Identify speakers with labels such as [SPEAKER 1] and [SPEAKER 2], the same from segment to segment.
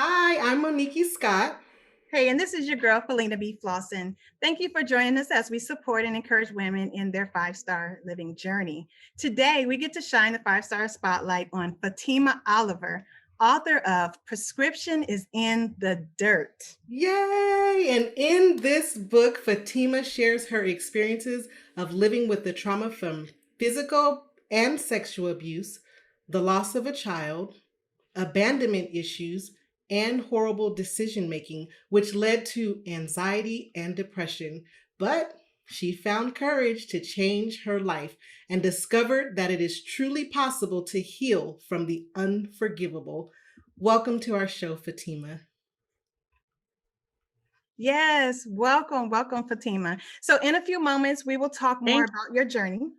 [SPEAKER 1] Hi, I'm Monickie Scott.
[SPEAKER 2] Hey, and this is your girl, Felina B. Flossin. Thank you for joining us as we support and encourage women in their five-star living journey. Today, we get to shine the five-star spotlight on Fatima Oliver, author of Prescription is in the Dirt.
[SPEAKER 1] Yay! And in this book, Fatima shares her experiences of living with the trauma from physical and sexual abuse, the loss of a child, abandonment issues, and horrible decision making, which led to anxiety and depression. But she found courage to change her life and discovered that it is truly possible to heal from the unforgivable. Welcome to our show, Fatima.
[SPEAKER 2] Yes, welcome, Fatima. So, in a few moments, we will talk more
[SPEAKER 3] Thank
[SPEAKER 2] about your journey.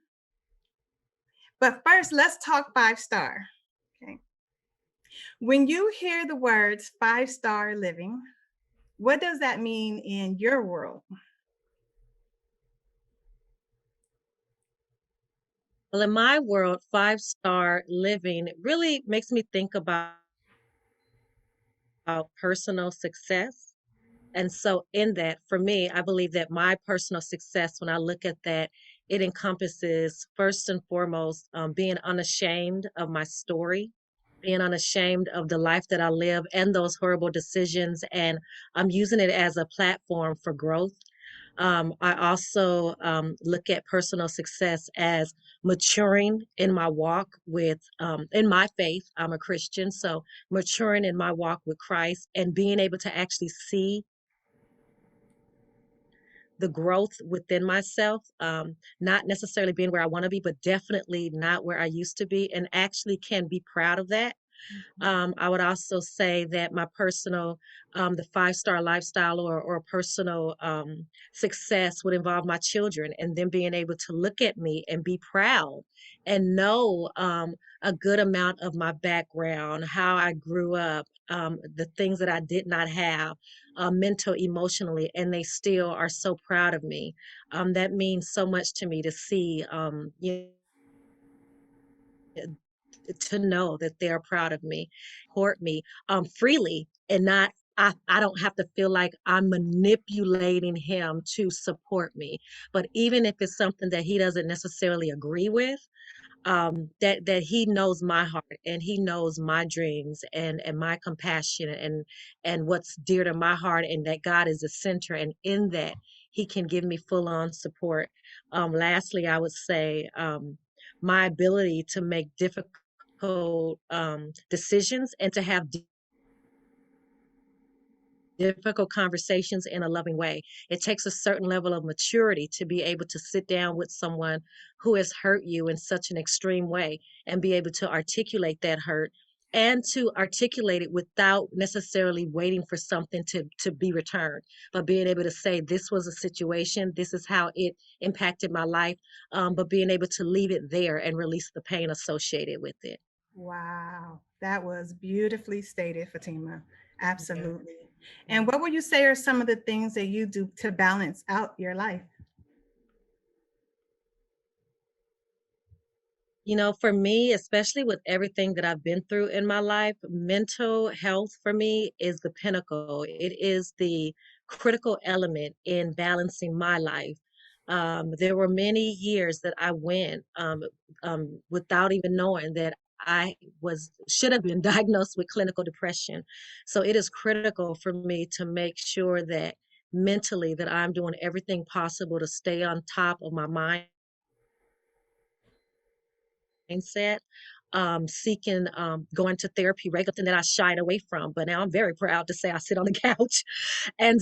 [SPEAKER 2] But first, let's talk five-star. Okay. When you hear the words five-star living, what does that mean in your world?
[SPEAKER 3] Well, in my world, five-star living really makes me think about personal success. And so, in that, for me, I believe that my personal success, when I look at that, it encompasses first and foremost being unashamed of my story, being unashamed of the life that I live and those horrible decisions. And I'm using it as a platform for growth. I also look at personal success as maturing in my walk in my faith. I'm a Christian, so maturing in my walk with Christ and being able to actually see the growth within myself, not necessarily being where I want to be, but definitely not where I used to be, and actually can be proud of that. I would also say that my personal, the five-star lifestyle or personal success would involve my children and them being able to look at me and be proud and know a good amount of my background, how I grew up, the things that I did not have, mental, emotionally, and they still are so proud of me. That means so much to me to see, to know that they're proud of me, support me freely, and not I don't have to feel like I'm manipulating him to support me. But even if it's something that he doesn't necessarily agree with, that he knows my heart and he knows my dreams and my compassion and what's dear to my heart, and that God is the center, and in that he can give me full on support. Lastly, I would say my ability to make difficult decisions and to have difficult conversations in a loving way. It takes a certain level of maturity to be able to sit down with someone who has hurt you in such an extreme way and be able to articulate that hurt and to articulate it without necessarily waiting for something to be returned, but being able to say, this was a situation, this is how it impacted my life, but being able to leave it there and release the pain associated with it.
[SPEAKER 2] Wow, that was beautifully stated, Fatima.
[SPEAKER 1] Yeah.
[SPEAKER 2] Absolutely. And what would you say are some of the things that you do to balance out your life?
[SPEAKER 3] For me, especially with everything that I've been through in my life, mental health for me is the pinnacle. It is the critical element in balancing my life. There were many years that I went without even knowing that I was should have been diagnosed with clinical depression. So it is critical for me to make sure that mentally that I'm doing everything possible to stay on top of my mindset, seeking, going to therapy regularly, something that I shied away from. But now I'm very proud to say I sit on the couch and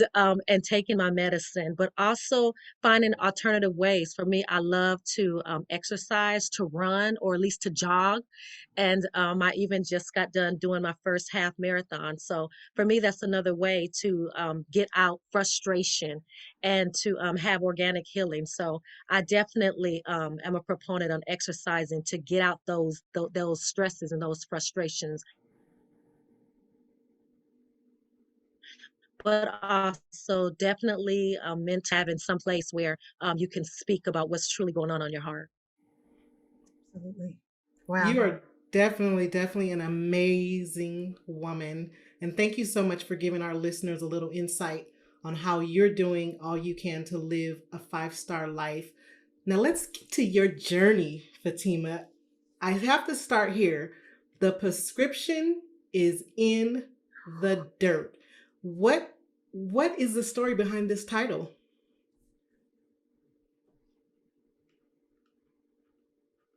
[SPEAKER 3] taking my medicine, but also finding alternative ways. For me, I love to exercise, to run, or at least to jog. And I even just got done doing my first half marathon. So for me, that's another way to get out frustration and to have organic healing. So I definitely am a proponent on exercising to get out those stresses and those frustrations, but also definitely meant to have in some place where you can speak about what's truly going on your heart.
[SPEAKER 2] Absolutely. Wow.
[SPEAKER 1] You are Definitely, definitely an amazing woman. And thank you so much for giving our listeners a little insight on how you're doing all you can to live a 5-star life. Now, let's get to your journey, Fatima. I have to start here. The prescription is in the dirt. What what is the story behind this title?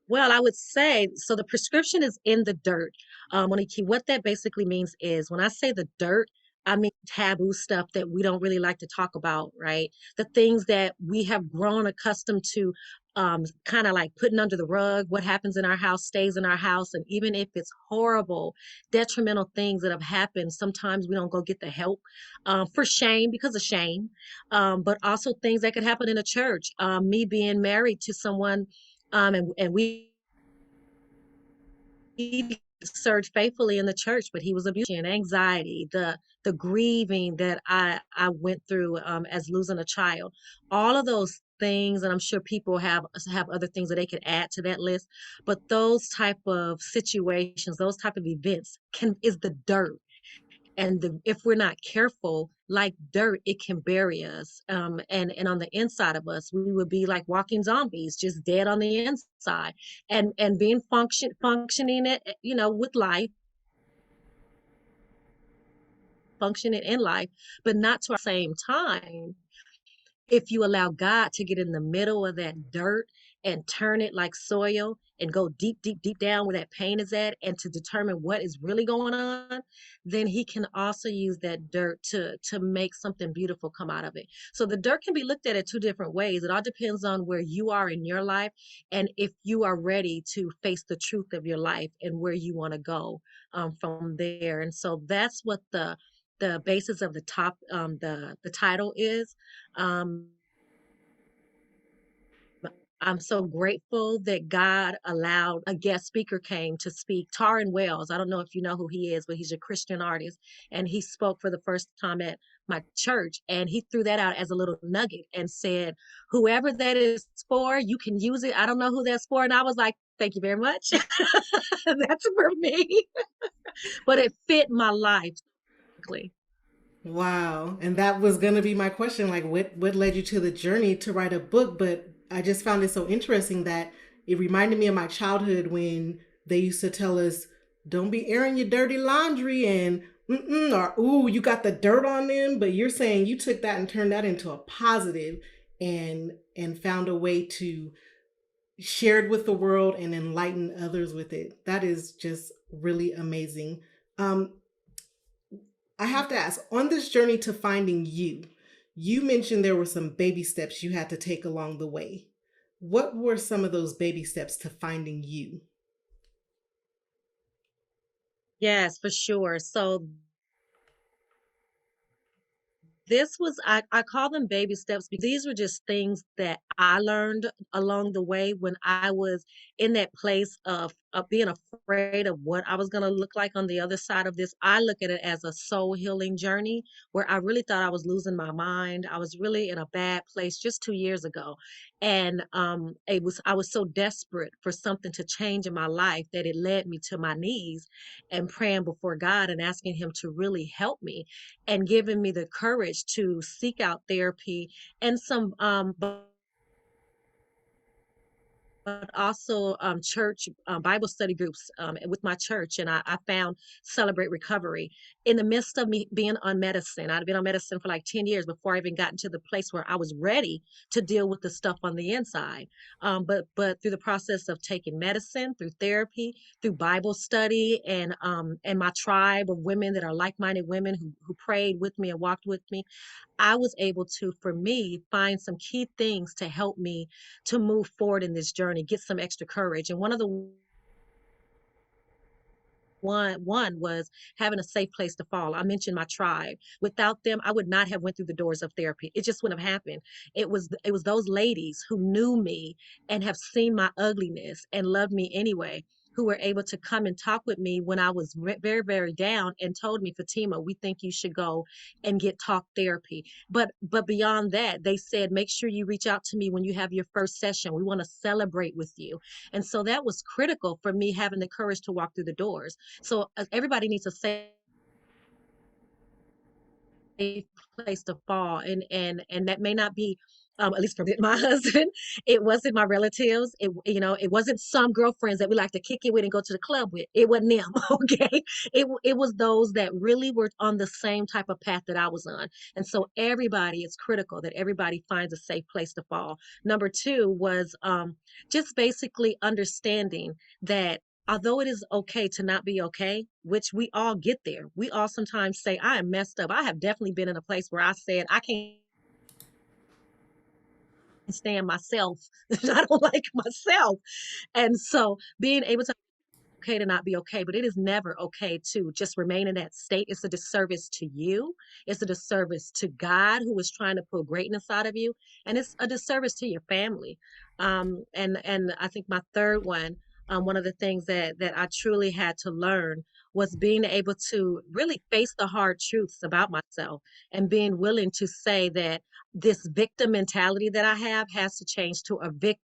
[SPEAKER 3] Well, I would say so. The prescription is in the dirt. Monickie, what that basically means is when I say the dirt, I mean taboo stuff that we don't really like to talk about, right? The things that we have grown accustomed to, kind of like putting under the rug. What happens in our house stays in our house. And even if it's horrible, detrimental things that have happened, sometimes we don't go get the help for shame because of shame, but also things that could happen in a church. Me being married to someone and we served faithfully in the church, but he was abusing anxiety, the grieving that I went through as losing a child, all of those things, and I'm sure people have other things that they could add to that list. But those type of situations, those type of events can is the dirt, and if we're not careful, like dirt, it can bury us, and on the inside of us we would be like walking zombies, just dead on the inside, and being functioning it, with life, functioning in life, but not to our same time. If you allow God to get in the middle of that dirt and turn it like soil and go deep, deep, deep down where that pain is at, and to determine what is really going on, then he can also use that dirt to make something beautiful come out of it. So the dirt can be looked at in two different ways. It all depends on where you are in your life and if you are ready to face the truth of your life and where you want to go from there. And so that's what the basis of the title is. um, I'm so grateful that God allowed a guest speaker came to speak. Taryn Wells, I don't know if you know who he is, but he's a Christian artist. And he spoke for the first time at my church. And he threw that out as a little nugget and said, whoever that is for, you can use it. I don't know who that's for. And I was like, thank you very much. That's for me. But it fit my life.
[SPEAKER 1] Wow. And that was going to be my question, like what led you to the journey to write a book, but I just found it so interesting that it reminded me of my childhood when they used to tell us don't be airing your dirty laundry and or ooh, you got the dirt on them, but you're saying you took that and turned that into a positive and found a way to share it with the world and enlighten others with it. That is just really amazing. Um, I have to ask, on this journey to finding you, you mentioned there were some baby steps you had to take along the way. What were some of those baby steps to finding you?
[SPEAKER 3] Yes, for sure. So this was I call them baby steps because these were just things that I learned along the way when I was in that place of being afraid of what I was going to look like on the other side of this. I look at it as a soul healing journey where I really thought I was losing my mind. I was really in a bad place just 2 years ago. And I was so desperate for something to change in my life that it led me to my knees and praying before God and asking him to really help me and giving me the courage to seek out therapy and some but also church Bible study groups with my church. And I found Celebrate Recovery in the midst of me being on medicine. I'd been on medicine for like 10 years before I even got into the place where I was ready to deal with the stuff on the inside. But through the process of taking medicine, through therapy, through Bible study, and my tribe of women that are like-minded women who prayed with me and walked with me, I was able to, for me, find some key things to help me to move forward in this journey, get some extra courage. And one of the one was having a safe place to fall. I mentioned my tribe. Without them, I would not have went through the doors of therapy. It just wouldn't have happened. It was those ladies who knew me and have seen my ugliness and loved me anyway, who were able to come and talk with me when I was very, very down and told me, Fatima, we think you should go and get talk therapy. But beyond that, they said, make sure you reach out to me when you have your first session. We want to celebrate with you. And so that was critical for me having the courage to walk through the doors. So everybody needs a safe place to fall, and that may not be at least for my husband. It wasn't my relatives. It wasn't some girlfriends that we like to kick it with and go to the club with. It wasn't them. Okay. It was those that really were on the same type of path that I was on. And so everybody, it's critical that everybody finds a safe place to fall. Number two was just basically understanding that although it is okay to not be okay, which we all get there, we all sometimes say, I am messed up. I have definitely been in a place where I said, I can't stand myself. I don't like myself. And so being able to okay to not be okay, but it is never okay to just remain in that state. It's a disservice to you. It's a disservice to God, who is trying to pull greatness out of you, and it's a disservice to your family. And I think my third one of the things that I truly had to learn was being able to really face the hard truths about myself and being willing to say that this victim mentality that I have has to change to a victim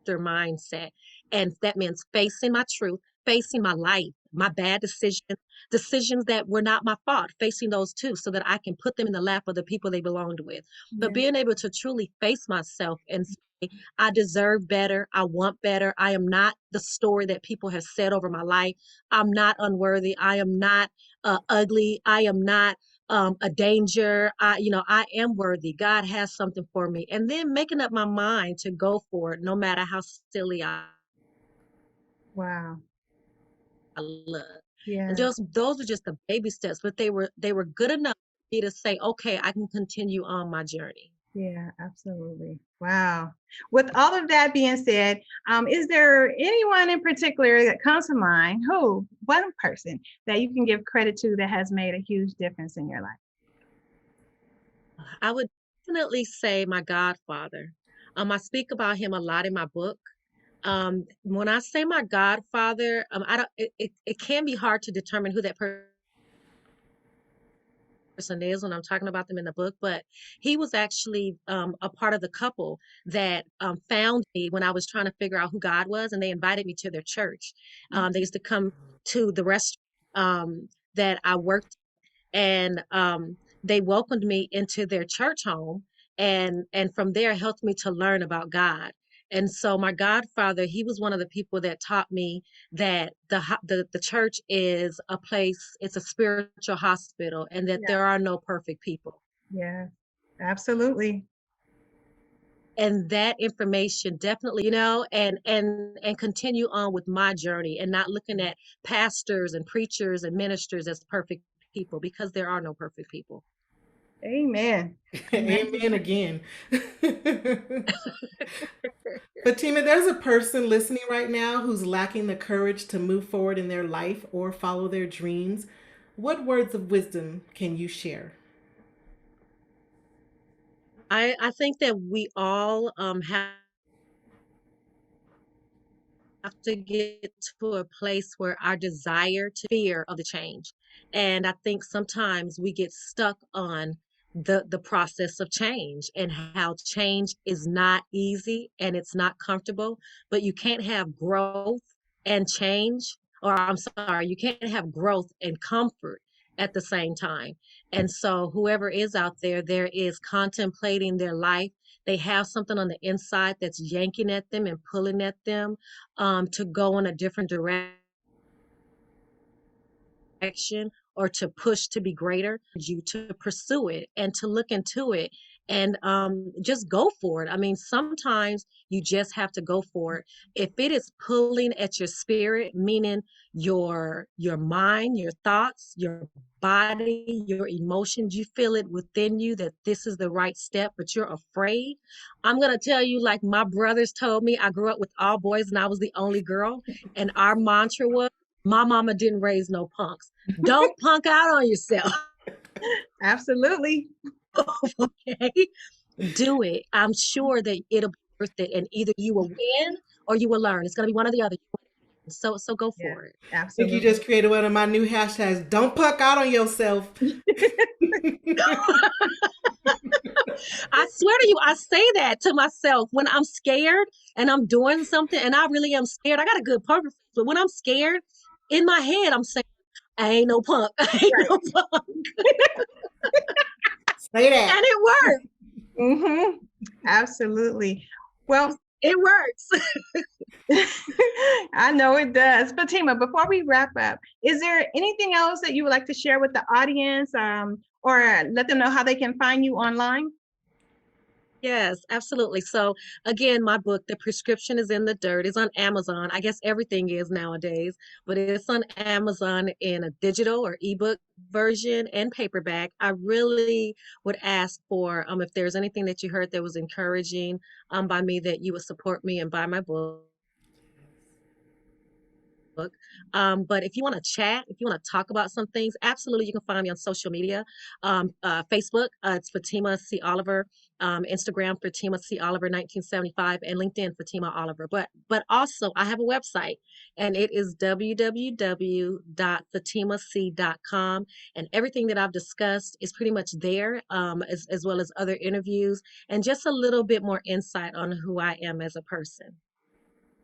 [SPEAKER 3] mindset. And that means facing my truth, facing my life, my bad decisions that were not my fault, facing those too, so that I can put them in the lap of the people they belonged with. But
[SPEAKER 2] Yeah.
[SPEAKER 3] being able to truly face myself and say, I deserve better. I want better. I am not the story that people have said over my life. I'm not unworthy. I am not ugly. I am not a danger. I am worthy. God has something for me. And then making up my mind to go for it, no matter how silly
[SPEAKER 2] Wow.
[SPEAKER 3] I look. And
[SPEAKER 2] Yeah.
[SPEAKER 3] just those are just the baby steps, but they were good enough for me to say, okay, I can continue on my journey.
[SPEAKER 2] Yeah, absolutely. Wow. With all of that being said, is there anyone in particular that comes to mind, one person that you can give credit to that has made a huge difference in your life?
[SPEAKER 3] I would definitely say my godfather. I speak about him a lot in my book. When I say my godfather, I don't. It can be hard to determine who that person is when I'm talking about them in the book, but he was actually a part of the couple that found me when I was trying to figure out who God was, and they invited me to their church. They used to come to the restaurant that I worked, and they welcomed me into their church home, and from there helped me to learn about God. And so my godfather, he was one of the people that taught me that the church is a place, it's a spiritual hospital, and that
[SPEAKER 2] Yeah.
[SPEAKER 3] there are no perfect people.
[SPEAKER 2] Yeah, absolutely.
[SPEAKER 3] And that information definitely, and continue on with my journey and not looking at pastors and preachers and ministers as perfect people, because there are no perfect people.
[SPEAKER 2] Amen.
[SPEAKER 1] Amen again. Fatima, there's a person listening right now who's lacking the courage to move forward in their life or follow their dreams. What words of wisdom can you share?
[SPEAKER 3] I think that we all have to get to a place where our desire to fear of the change. And I think sometimes we get stuck on the process of change and how change is not easy and it's not comfortable, but you can't have growth and change, or I'm sorry, you can't have growth and comfort at the same time. And so whoever is out there, there is contemplating their life, they have something on the inside that's yanking at them and pulling at them to go in a different direction or to push to be greater, you to pursue it and to look into it and just go for it. I mean, sometimes you just have to go for it. If it is pulling at your spirit, meaning your mind, your thoughts, your body, your emotions, you feel it within you that this is the right step, but you're afraid. I'm going to tell you, like my brothers told me, I grew up with all boys and I was the only girl. And our mantra was, my mama didn't raise no punks. Don't punk out on yourself.
[SPEAKER 2] Absolutely.
[SPEAKER 3] Okay. Do it. I'm sure that it'll be worth it. And either you will win or you will learn. It's going to be one or the other. So go
[SPEAKER 2] Yeah,
[SPEAKER 3] for it.
[SPEAKER 1] I think you
[SPEAKER 2] absolutely.
[SPEAKER 1] just created one of my new hashtags. Don't puck out on yourself.
[SPEAKER 3] I swear to you, I say that to myself when I'm scared and I'm doing something and I really am scared. I got a good poker face, but when I'm scared, in my head, I'm saying, I ain't no punk. I ain't
[SPEAKER 2] Right.
[SPEAKER 3] no punk.
[SPEAKER 1] Say that.
[SPEAKER 3] And it works.
[SPEAKER 2] Mm-hmm. Absolutely. Well,
[SPEAKER 3] It works.
[SPEAKER 2] I know it does. Fatima, before we wrap up, is there anything else that you would like to share with the audience, or let them know how they can find you online?
[SPEAKER 3] Yes, absolutely. So again, my book, The Prescription is in the Dirt, is on Amazon. I guess everything is nowadays, but it's on Amazon in a digital or ebook version and paperback. I really would ask for if there's anything that you heard that was encouraging by me, that you would support me and buy my book. But if you want to chat, if you want to talk about some things, absolutely, you can find me on social media. Facebook, it's Fatima C. Oliver. Instagram, Fatima C. Oliver 1975, and LinkedIn, Fatima Oliver. But also, I have a website, and it is www.fatimac.com. And everything that I've discussed is pretty much there, as well as other interviews and just a little bit more insight on who I am as a person.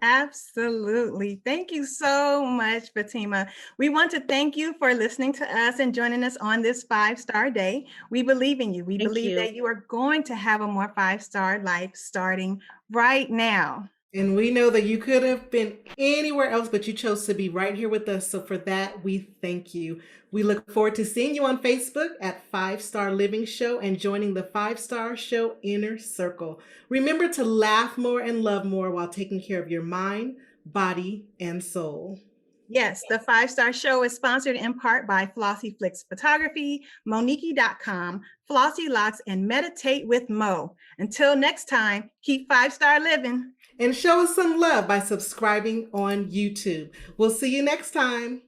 [SPEAKER 2] Absolutely. Thank you so much, Fatima. We want to thank you for listening to us and joining us on this 5-star day. We believe in you. We
[SPEAKER 3] Thank
[SPEAKER 2] believe
[SPEAKER 3] you.
[SPEAKER 2] that you are going to have a more 5-star life starting right now.
[SPEAKER 1] And we know that you could have been anywhere else, but you chose to be right here with us. So for that, we thank you. We look forward to seeing you on Facebook at 5-Star Living Show and joining the 5-Star Show Inner Circle. Remember to laugh more and love more while taking care of your mind, body, and soul.
[SPEAKER 2] Yes, the 5-Star Show is sponsored in part by Flossie Flicks Photography, Monickie.com, Flossie Locks, and Meditate with Mo. Until next time, keep 5-star living.
[SPEAKER 1] And show us some love by subscribing on YouTube. We'll see you next time.